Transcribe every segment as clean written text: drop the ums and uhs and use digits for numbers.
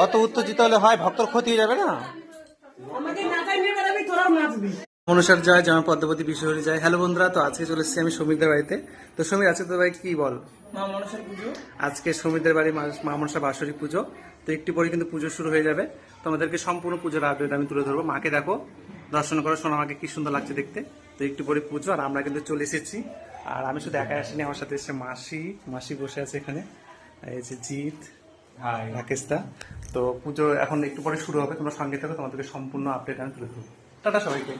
অত উত্তেজিত হলে হয় ভক্তর ক্ষতি হয়ে যাবে না। মনুষার জয় জামা পদ্মাবতী বিশ্বহরি যায়। হ্যালো বন্ধুরা, তো আজকে চলে এসেছি আমি সমীরদের বাড়িতে। তো সমীর, আজকে তো ভাই কি বল, মা মনসার পুজো। আজকে সমীরদের বাড়ি মা মনসা বাৎসরিক পুজো। তো একটু পরে কিন্তু পুজো শুরু হয়ে যাবে। তোমাদেরকে সম্পূর্ণ পুজোর আপডেট আমি তুলে ধরবো। মাকে দেখো, দর্শন করো, শোনো মাকে কি সুন্দর লাগছে দেখতে। তো একটু পরে পুজো, আর আমরা কিন্তু চলে এসেছি। আর আমি শুধু একাই আসিনি, আমার সাথে এসেছে মাসি বসে আছে এখানে, এই যে জিৎ, রাকেশদা। তো পুজো এখন একটু পরে শুরু হবে, তোমরা সঙ্গে থাকো, তোমাদেরকে সম্পূর্ণ আপডেট আমি তুলে ধরবো। টাটা সবাইকে।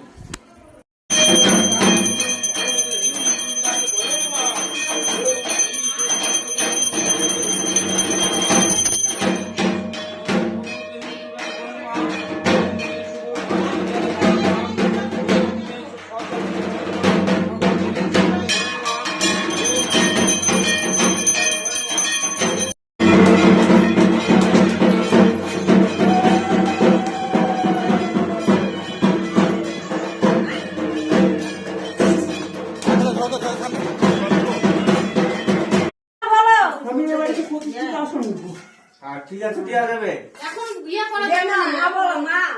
ঠিক আছে, দেওয়া যাবে। এখন বিয়ে করা দে না, মা বল,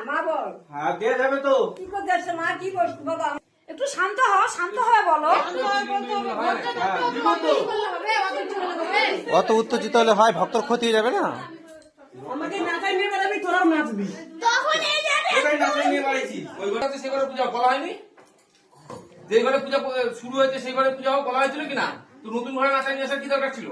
মা বল। হ্যাঁ, দেওয়া যাবে তো। কি করতে আসছে মা, কি করছিস বাবা? একটু শান্ত হয়ে বলো। অত উত্তেজিত হলে হয় ভক্তর ক্ষতি হয়ে যাবে না। আমাকে নাচাই নিয়ে বেড়াবি, তোরাও নাচবি। ওটাই নাচে নিয়ে বাড়াইছি। ওই ঘরে সেই ঘরে পূজা বলা হয়নি, যে ঘরে পূজা শুরু হয়েছে সেই ঘরে পূজা বলা হয়েছিল কিনা? তো নতুন ঘরে নাচা নিয়ে আসার কি দরকার ছিল?